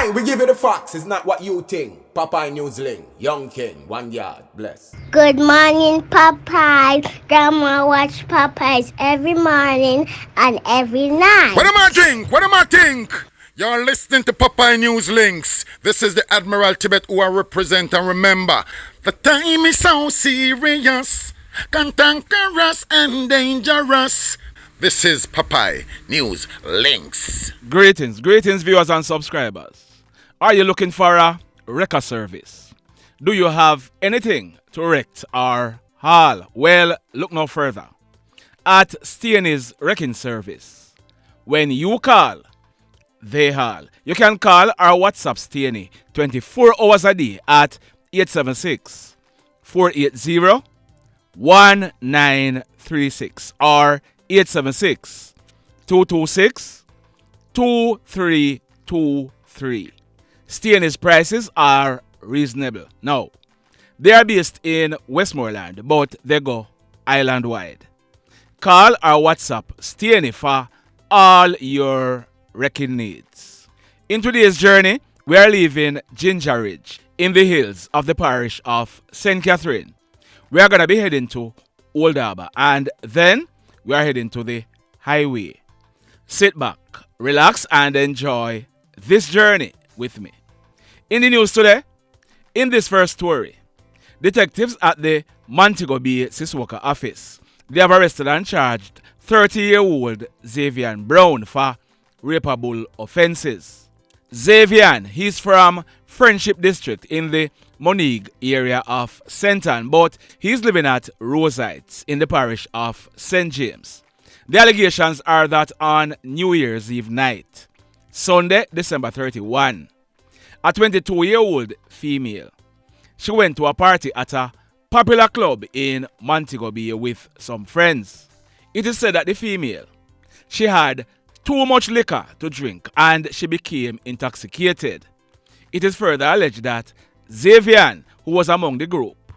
Aye, we give you the facts. It's not what you think. Popeye Newsling, Young King, 1 yard, bless. Good morning, Popeye. Grandma watch Popeyes every morning and every night. What am I drink? What am I think? You're listening to Popeye News Links. This is the Admiral Tibet who I represent, and remember, the time is so serious, cantankerous and dangerous. This is Popeye News Links. Greetings viewers and subscribers. Are you looking for a wrecker service? Do you have anything to wreck or haul? Well, look no further. At Staney's Wrecking Service, when you call, they haul. You can call or WhatsApp Staney 24 hours a day at 876-480-1936 or 876-226-2323. Staney's prices are reasonable. Now, they are based in Westmoreland, but they go island-wide. Call or WhatsApp Staney for all your wrecking needs. In today's journey, we are leaving Ginger Ridge in the hills of the parish of St. Catherine. We are going to be heading to Old Harbour and then we are heading to the highway. Sit back, relax and enjoy this journey with me. In the news today, in this first story, detectives at the Montego Bay Siswoka office, they have arrested and charged 30-year-old Xavian Brown for Raypabull offenses. Xavian, he's from Friendship District in the Moneague area of Trenton, but he's living at Roseites in the parish of St. James. The allegations are that on New Year's Eve night, Sunday, December 31, a 22-year-old female, she went to a party at a popular club in Montego Bay with some friends. It is said that the female, she had too much liquor to drink and she became intoxicated. It is further alleged that Xavian, who was among the group,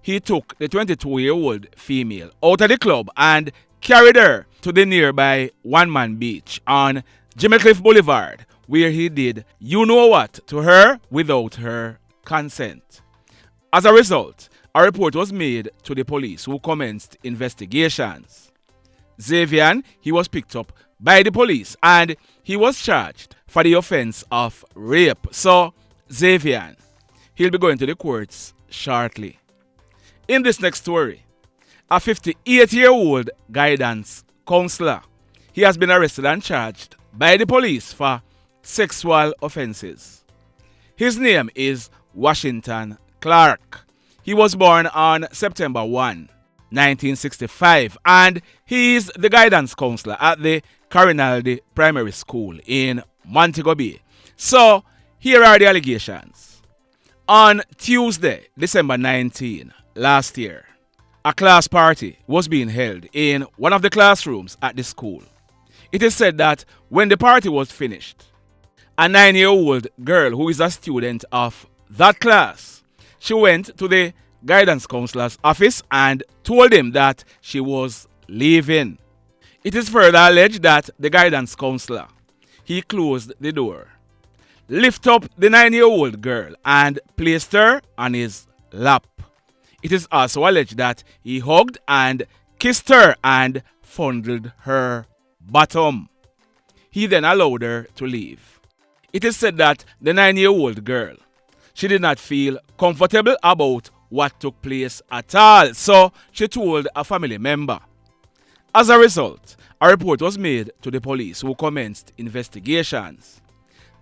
he took the 22-year-old female out of the club and carried her to the nearby one-man beach on Jimmy Cliff Boulevard, where he did you-know-what to her without her consent. As a result, a report was made to the police who commenced investigations. Xavian, he was picked up by the police and he was charged for the offense of rape. So, Xavian, he'll be going to the courts shortly. In this next story, a 58-year-old guidance counselor, he has been arrested and charged by the police for sexual offenses. His name is Washington Clarke. He was born on September 1, 1965, and he is the guidance counselor at the Corinaldi Primary School in Montego Bay. So, here are the allegations. On Tuesday, December 19, last year, a class party was being held in one of the classrooms at the school. It is said that when the party was finished, a 9-year-old girl who is a student of that class, she went to the guidance counselor's office and told him that she was leaving. It is further alleged that the guidance counselor, he closed the door, lifted up the 9-year-old girl and placed her on his lap. It is also alleged that he hugged and kissed her and fondled her bottom. He then allowed her to leave. It is said that the 9-year-old girl, she did not feel comfortable about what took place at all, so she told a family member. As a result, a report was made to the police who commenced investigations.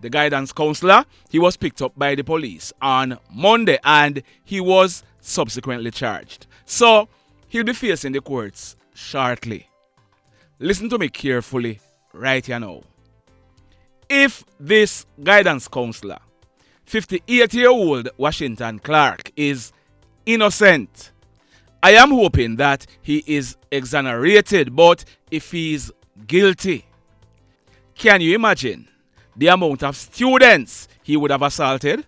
The guidance counselor, he was picked up by the police on Monday and he was subsequently charged. So, he'll be facing the courts shortly. Listen to me carefully right here now. If this guidance counselor, 58-year-old Washington Clarke, is innocent, I am hoping that he is exonerated, but if he is guilty, can you imagine the amount of students he would have assaulted?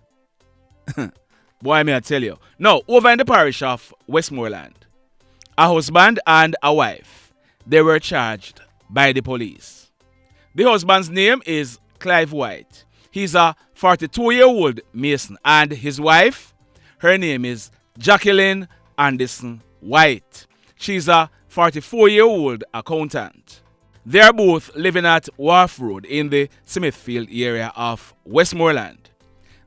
Boy, may I tell you. Now, over in the parish of Westmoreland, a husband and a wife, they were charged by the police. The husband's name is Clive Whyte. He's a 42-year-old mason, and his wife, her name is Jacqueline Anderson Whyte. She's a 44-year-old accountant. They are both living at Wharf Road in the Smithfield area of Westmoreland.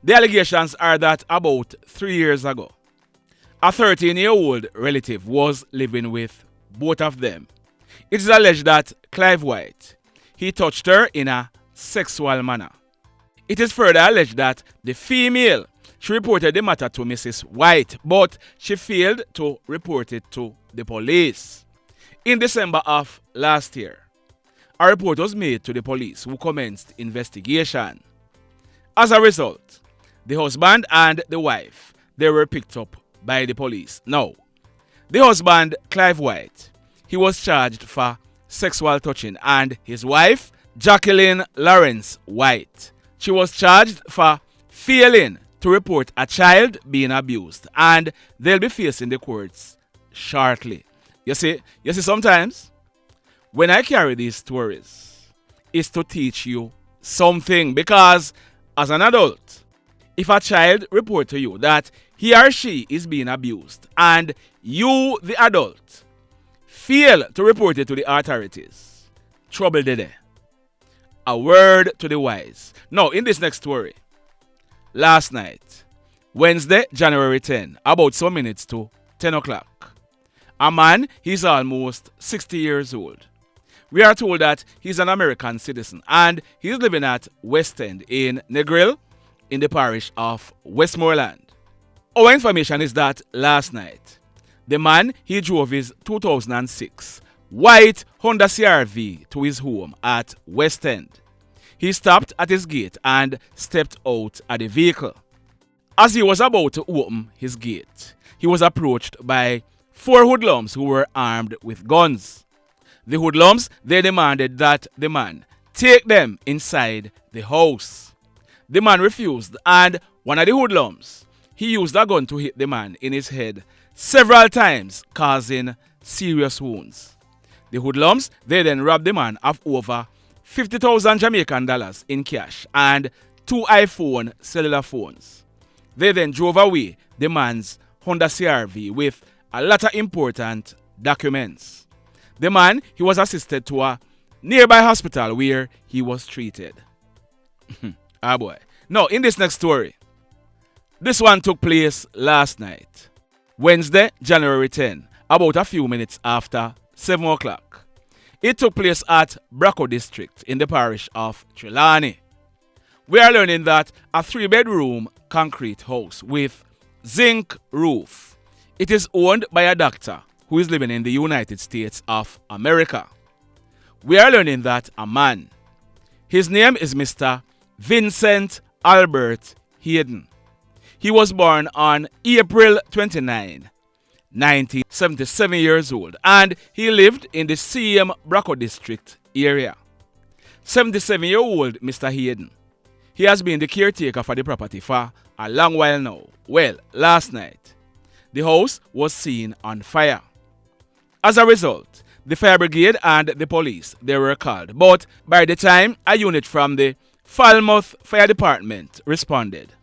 The allegations are that about 3 years ago, a 13-year-old relative was living with both of them. It is alleged that Clive Whyte, he touched her in a sexual manner. It is further alleged that the female, she reported the matter to Mrs. Whyte, but she failed to report it to the police. In December of last year, a report was made to the police, who commenced investigation. As a result, the husband and the wife, they were picked up by the police. Now, the husband, Clive Whyte, he was charged for sexual touching, and his wife, Jacqueline Lawrence Whyte, she was charged for failing to report a child being abused, and they'll be facing the courts shortly. You see sometimes when I carry these stories, it's to teach you something, because as an adult, if a child report to you that he or she is being abused and you, the adult, fail to report it to the authorities, trouble there. A word to the wise. Now, in this next story, last night, Wednesday, January 10, about some minutes to 10 o'clock, a man, he's almost 60 years old. We are told that he's an American citizen and he's living at West End in Negril in the parish of Westmoreland. Our information is that last night, the man, he drove his 2006 white Honda CR-V to his home at West End. He stopped at his gate and stepped out of the vehicle. As he was about to open his gate, he was approached by 4 hoodlums who were armed with guns. The hoodlums, they demanded that the man take them inside the house. The man refused, and one of the hoodlums, he used a gun to hit the man in his head several times, causing serious wounds. The hoodlums, they then robbed the man of over 50,000 Jamaican dollars in cash and 2 iPhone cellular phones. They then drove away the man's Honda CR-V with a lot of important documents. The man, he was assisted to a nearby hospital where he was treated. Ah boy. Now, in this next story, this one took place last night, Wednesday, January 10, about a few minutes after 7 o'clock. It took place at Bracco District in the parish of Trelawney. We are learning that a 3-bedroom concrete house with zinc roof, it is owned by a doctor who is living in the United States of America. We are learning that a man, his name is Mr. Vincent Albert Hayden. He was born on April 29, 1977 years old, and he lived in the same Bracco District area. 77-year-old Mr. Hayden, he has been the caretaker for the property for a long while now. Well, last night, the house was seen on fire. As a result, the fire brigade and the police, they were called, but by the time a unit from the Falmouth Fire Department responded,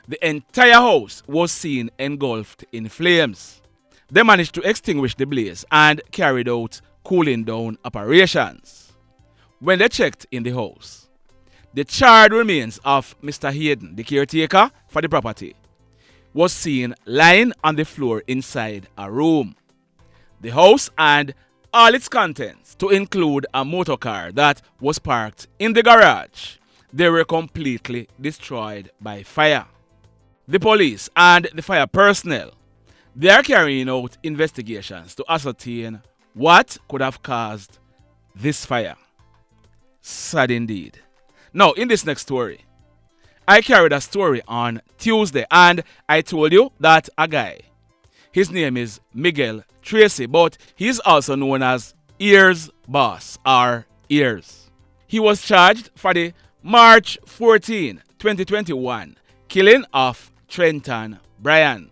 the entire house was seen engulfed in flames. They managed to extinguish the blaze and carried out cooling down operations. When they checked in the house, the charred remains of Mr. Hayden, the caretaker for the property, was seen lying on the floor inside a room. The house and all its contents, to include a motor car that was parked in the garage, they were completely destroyed by fire. The police and the fire personnel, they are carrying out investigations to ascertain what could have caused this fire. Sad indeed. Now, in this next story, I carried a story on Tuesday and I told you that a guy, his name is Miguel Tracey, but he's also known as Ears Boss or Ears. He was charged for the March 14, 2021 killing of Trenton, Bryan.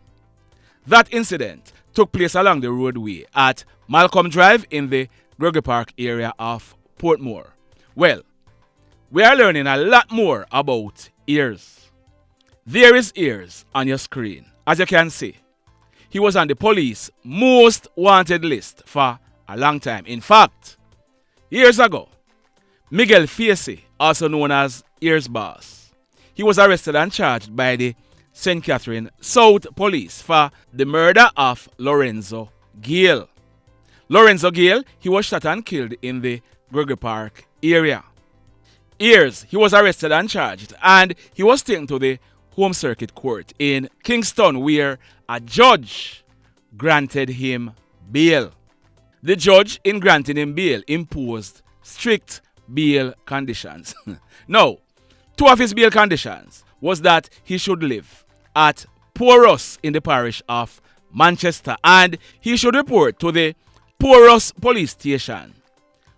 That incident took place along the roadway at Malcolm Drive in the Gregory Park area of Portmore. Well, we are learning a lot more about ears. There is ears on your screen. As you can see, he was on the police most wanted list for a long time. In fact, years ago, Miguel, also known as Ears Boss, he was arrested and charged by the St. Catherine South Police for the murder of Lorenzo Gayle. Lorenzo Gayle, he was shot and killed in the Gregory Park area. Ears, he was arrested and charged, and he was taken to the Home Circuit Court in Kingston, where a judge granted him bail. The judge, in granting him bail, imposed strict bail conditions. Now, two of his bail conditions was that he should live at Porus in the parish of Manchester, and he should report to the Porus police station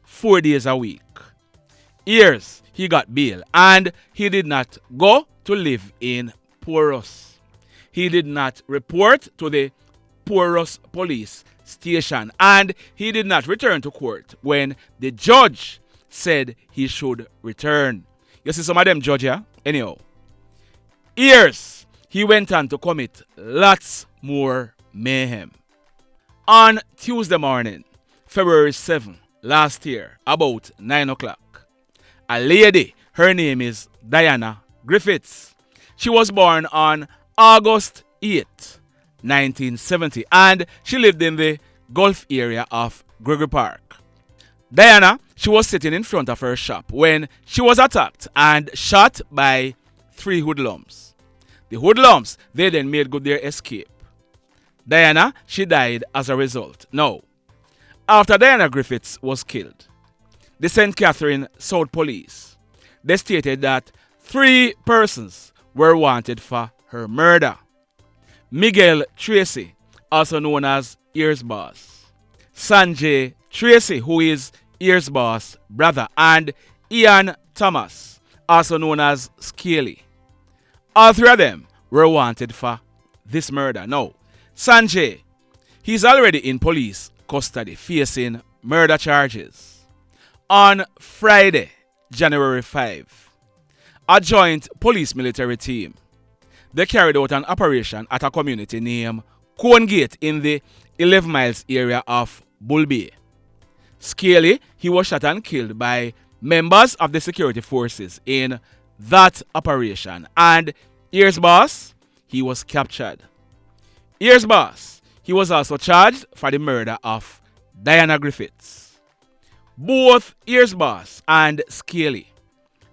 4 days a week. Ears, he got bail, and he did not go to live in Porus. He did not report to the Porus police station, and he did not return to court when the judge said he should return. You see some of them judge here? Anyhow, Ears, he went on to commit lots more mayhem. On Tuesday morning, February 7, last year, about 9 o'clock, a lady, her name is Diana Griffiths. She was born on August 8, 1970, and she lived in the Gulf area of Gregory Park. Diana, she was sitting in front of her shop when she was attacked and shot by 3 hoodlums. The hoodlums, they then made good their escape. Diana, she died as a result. Now, after Diana Griffiths was killed, the St. Catherine South Police, they stated that 3 persons were wanted for her murder. Miguel Tracey, also known as Ears Boss. Sanjay Tracey, who is Ears Boss' brother, and Ian Thomas, also known as Scaley. All 3 of them were wanted for this murder. Now, Sanjay, he's already in police custody facing murder charges. On Friday, January 5, a joint police military team, they carried out an operation at a community named Conegate in the 11 miles area of Bull Bay. Scaley, he was shot and killed by members of the security forces in that operation, and Ears Boss, he was captured. Ears Boss, he was also charged for the murder of Diana Griffiths. Both Ears Boss and Scaley,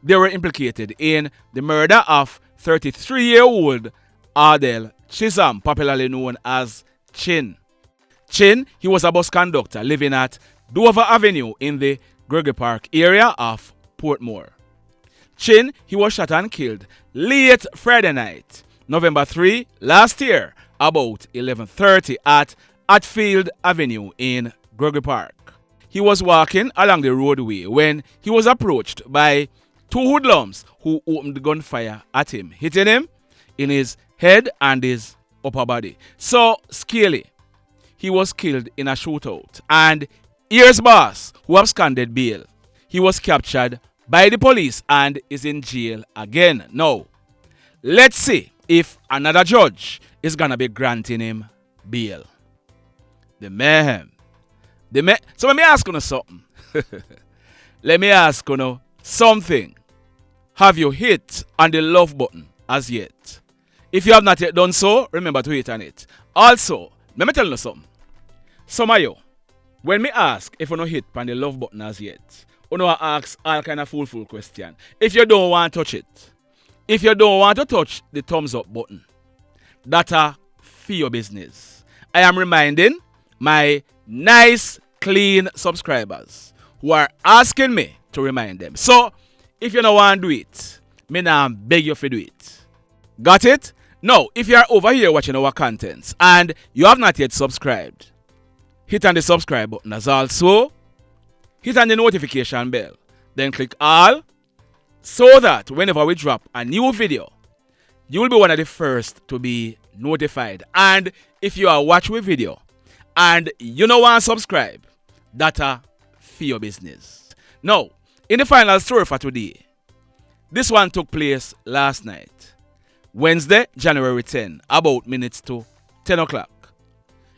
they were implicated in the murder of 33-year-old Audel Chisholm, popularly known as Chin. Chin, he was a bus conductor living at Dover Avenue in the Gregory Park area of Portmore. Chin, he was shot and killed late Friday night, November 3, last year, about 11:30 at Atfield Avenue in Gregory Park. He was walking along the roadway when he was approached by 2 hoodlums who opened gunfire at him, hitting him in his head and his upper body. So, Scaley, he was killed in a shootout, and Ears Boss, who absconded bail, he was captured by the police and is in jail again. Now, let's see if another judge is gonna be granting him bail. The mayhem. So let me ask you something. Let me ask you something. Have you hit on the love button as yet? If you have not yet done so, remember to hit on it. Also, let me tell you something. Some of you, when me ask if you no hit on the love button as yet, you know I ask all kind of fool question. If you don't want to touch it, if you don't want to touch the thumbs up button, that are for your business. I am reminding my nice, clean subscribers who are asking me to remind them. So, if you don't want to do it, me now beg you to do it. Got it? Now, if you are over here watching our contents and you have not yet subscribed, hit on the subscribe button as also. Hit on the notification bell. Then click all so that whenever we drop a new video, you will be one of the first to be notified. And if you are watching a video and you don't want to subscribe, that are for your business. Now, in the final story for today, This one took place last night, Wednesday, January 10, about minutes to 10 o'clock.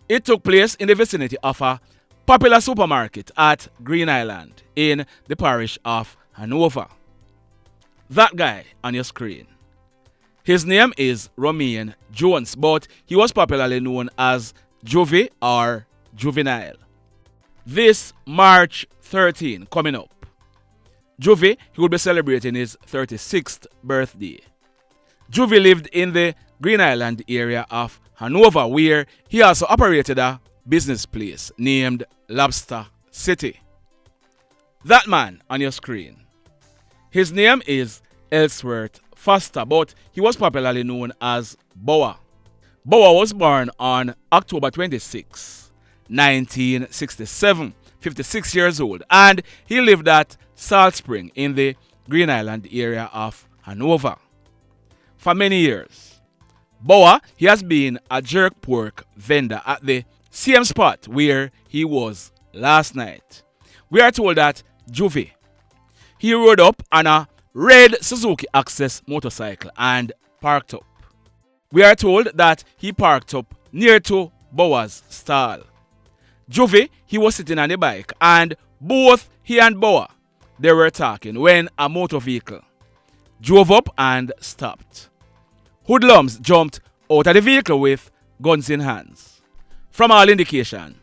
It took place in the vicinity of a popular supermarket at Green Island in the parish of Hanover. That guy on your screen, his name is Romaine Jones, but he was popularly known as Juvie or Juvenile. This March 13 coming up, Juvie, he will be celebrating his 36th birthday. Juvie lived in the Green Island area of Hanover, where he also operated a business place named Lobster City. That man on your screen, his name is Elsworth Foster, but he was popularly known as Bowa. Bowa was born on October 26, 1967, 56 years old, and he lived at Salt Spring in the Green Island area of Hanover. For many years, Bowa, he has been a jerk pork vendor at the same spot where he was last night. We are told that Juvie, he rode up on a red Suzuki Access motorcycle and parked up. We are told that he parked up near to Bowa's stall. Juvie, he was sitting on the bike, and both he and Bowa, they were talking when a motor vehicle drove up and stopped. Hoodlums jumped out of the vehicle with guns in hands. From all indication,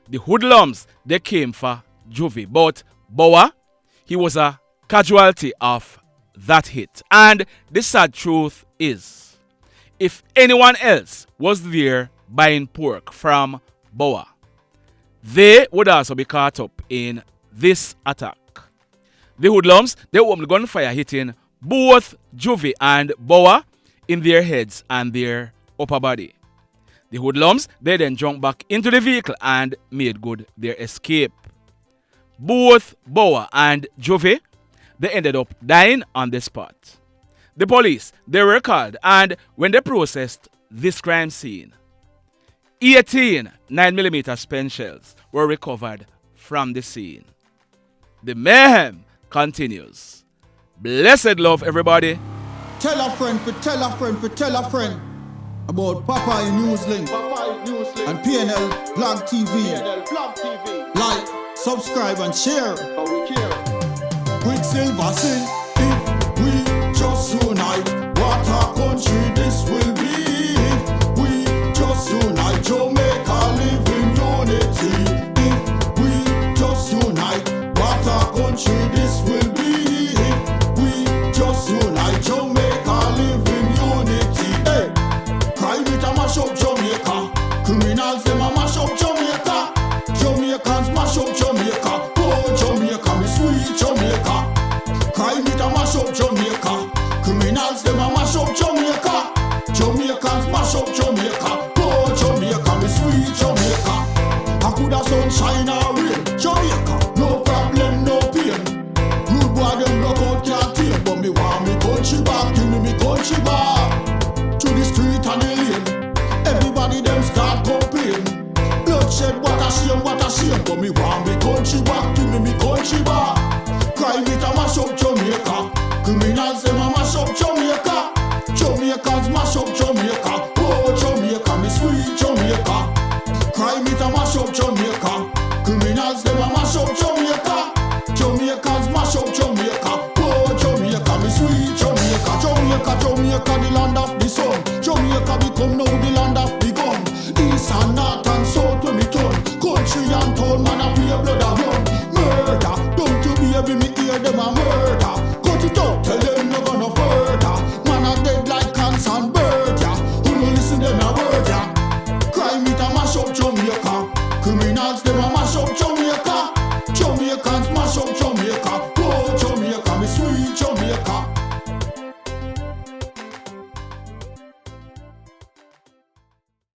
the hoodlums, they came for Juvie, but Bowa, he was a casualty of that hit. And the sad truth is, if anyone else was there buying pork from Bowa, they would also be caught up in this attack. The hoodlums, they opened gunfire, hitting both Juvie and Bowa in their heads and their upper body. The hoodlums, they then jumped back into the vehicle and made good their escape. Both Bowa and Juvie, they ended up dying on the spot. The police, they were called, and when they processed this crime scene, 18 9mm spent shells were recovered from the scene. The mayhem continues. Blessed love, everybody. Tell a friend for tell a friend for tell a friend about Popeye Newslink and PNL Blog TV. Like, subscribe and share. Quicksilver sing, if we just unite, what a country this will be. If we just unite, Jamaica live in unity. If we just unite, what a country this will be. If we just unite, Jamaica live in unity. Hey, crime it a mash up Jamaica. Criminals them a mash up Jamaica. Jamaicans mash up Jamaica. Oh Jamaica, me sweet Jamaica. Crime it a mash up Jamaica. Criminals them a mash up Jamaica. Jamaicans mash up Jamaica. Oh Jamaica, me sweet Jamaica. I coulda sunshine or rain. Jamaica, no problem, no pain. Rude boy them knock out can't tame, but me want me country back. Give me country back. To the street and the lane, everybody them start complain. Bloodshed, what a shame, but me want me country back. Give me country back. Crime it a mash up Jamaica. Criminals them a mash up Jamaica. Jamaicans mash up Jamaica. Oh Jamaica, me sweet Jamaica. Crime it a mash up Jamaica. Criminals them a mash up Jamaica. Jamaicans mash up Jamaica. Oh Jamaica, me sweet Jamaica. Jamaica, Jamaica, the land of the sun. Jamaica become now the land of the gun. East and north and south when we turn. Country and town man a pay blood a run. Murder, don't you baby me hear them a murder.